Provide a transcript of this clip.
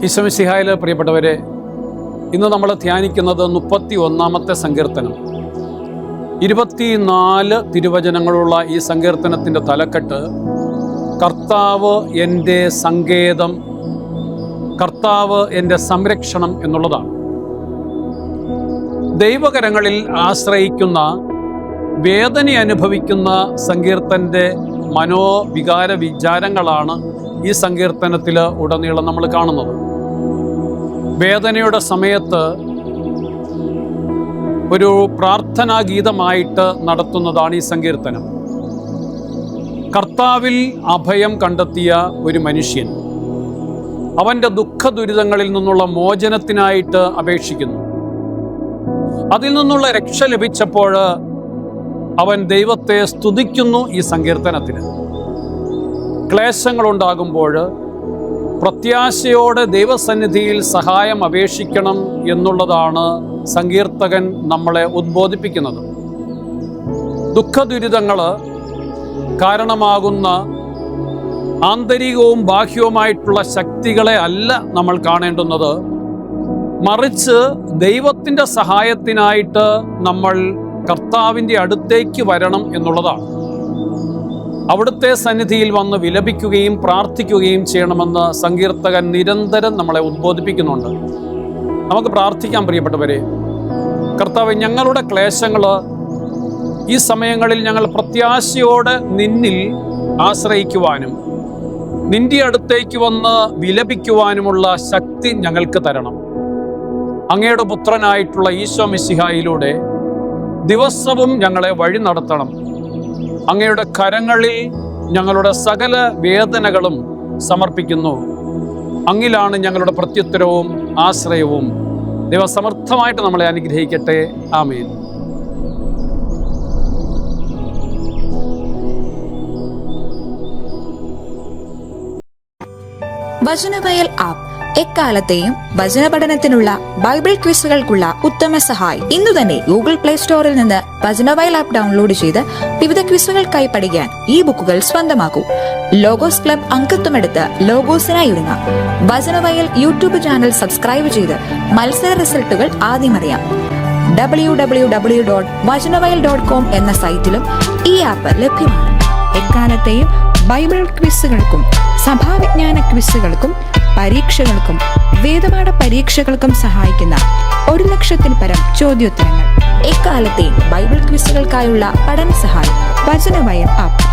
ഈശോ മിശിഹായിൽ പ്രിയപ്പെട്ടവരെ, ഇന്ന് നമ്മൾ ധ്യാനിക്കുന്നത് 31-ാമത്തെ സങ്കീർത്തനം. 24 തിരുവചനങ്ങളുള്ള ഈ സങ്കീർത്തനത്തിൻ്റെ തലക്കെട്ട് കർത്താവ് എൻ്റെ സങ്കേതം, കർത്താവ് എൻ്റെ സംരക്ഷണം എന്നുള്ളതാണ്. ദൈവകരങ്ങളിൽ ആശ്രയിക്കുന്ന, വേദന അനുഭവിക്കുന്ന സങ്കീർത്തൻ്റെ മനോവികാര വിചാരങ്ങളാണ് ഈ സങ്കീർത്തനത്തിൽ ഉടനീളം നമ്മൾ കാണുന്നത്. വേദനയുടെ സമയത്ത് ഒരു പ്രാർത്ഥനാ ഗീതമായിട്ട് നടത്തുന്നതാണ് ഈ സങ്കീർത്തനം. കർത്താവിൽ അഭയം കണ്ടെത്തിയ ഒരു മനുഷ്യൻ അവൻ്റെ ദുഃഖ ദുരിതങ്ങളിൽ നിന്നുള്ള മോചനത്തിനായിട്ട് അപേക്ഷിക്കുന്നു. അതിൽ നിന്നുള്ള രക്ഷ ലഭിച്ചപ്പോൾ അവൻ ദൈവത്തെ സ്തുതിക്കുന്നു. ഈ സങ്കീർത്തനത്തിന് ക്ലേശങ്ങളുണ്ടാകുമ്പോൾ പ്രത്യാശയോടെ ദൈവസന്നിധിയിൽ സഹായം അപേക്ഷിക്കണം എന്നുള്ളതാണ് സങ്കീർത്തകൻ നമ്മളെ ഉദ്ബോധിപ്പിക്കുന്നത്. ദുഃഖദുരിതങ്ങൾ കാരണമാകുന്ന ആന്തരികവും ബാഹ്യവുമായിട്ടുള്ള ശക്തികളെ അല്ല നമ്മൾ കാണേണ്ടുന്നത്, മറിച്ച് ദൈവത്തിൻ്റെ സഹായത്തിനായിട്ട് നമ്മൾ കർത്താവിൻ്റെ അടുത്തേക്ക് വരണം എന്നുള്ളതാണ്. അവിടുത്തെ സന്നിധിയിൽ വന്ന് വിലപിക്കുകയും പ്രാർത്ഥിക്കുകയും ചെയ്യണമെന്ന് സങ്കീർത്തകൻ നിരന്തരം നമ്മളെ ഉദ്ബോധിപ്പിക്കുന്നുണ്ട്. നമുക്ക് പ്രാർത്ഥിക്കാം പ്രിയപ്പെട്ടവരെ. കർത്താവേ, ഞങ്ങളുടെ ക്ലേശങ്ങൾ ഈ സമയങ്ങളിൽ ഞങ്ങൾ പ്രത്യാശയോടെ നിന്നിൽ ആശ്രയിക്കുവാനും നിന്റെ അടുത്തേക്ക് വന്ന് വിലപിക്കുവാനുമുള്ള ശക്തി ഞങ്ങൾക്ക് തരണം. അങ്ങയുടെ പുത്രനായിട്ടുള്ള ഈശോ മിശിഹായിലൂടെ ദിവസവും ഞങ്ങളെ വഴി നടത്തണം. അങ്ങയുടെ കരങ്ങളിൽ ഞങ്ങളുടെ സകല വേദനകളും സമർപ്പിക്കുന്നു. അങ്ങിലാണ് ഞങ്ങളുടെ പ്രത്യുത്തരവും ആശ്രയവും. ദൈവം സമർത്ഥമായിട്ട് നമ്മളെ അനുഗ്രഹിക്കട്ടെ. ആമേൻ. വചനവയൽ ആപ്പ് എക്കാലത്തെയും വചന പഠനത്തിനുള്ള ബൈബിൾ ക്വിസുകൾക്കുള്ള ഉത്തമ സഹായി. ഇന്നു തന്നെ ഗൂഗിൾ പ്ലേ സ്റ്റോറിൽ നിന്ന് വചനവയൽ ആപ്പ് ഡൗൺലോഡ് ചെയ്ത് വിവിധ ക്വിസുകൾക്കായി പഠിക്കാൻ ഈ ബുക്കുകൾ സ്വന്തമാക്കൂ. ലോഗോസ് ക്ലബ് അംഗത്വമെടുത്ത് ലോഗോസിനായി ഒരുങ്ങാം. വചനവയൽ യൂട്യൂബ് ചാനൽ സബ്സ്ക്രൈബ് ചെയ്ത് മത്സര റിസൾട്ടുകൾ ആദ്യം അറിയാം. www.vajanavayal.com എന്ന സൈറ്റിലും ഈ ആപ്പ് ലഭ്യമാണ്. എക്കാലത്തെയും ബൈബിൾ ക്വിസുകൾക്കും സഭാവിജ്ഞാന ക്വിസുകൾക്കും പരീക്ഷകൾക്കും വേദപാഠ പരീക്ഷകൾക്കും സഹായിക്കുന്ന 1,00,000-ൽ പരം ചോദ്യോത്തരങ്ങൾ. എക്കാലത്തെയും ബൈബിൾ ക്വിസുകൾക്കായുള്ള പഠന സഹായം വചനവയൽ ആപ്പ്.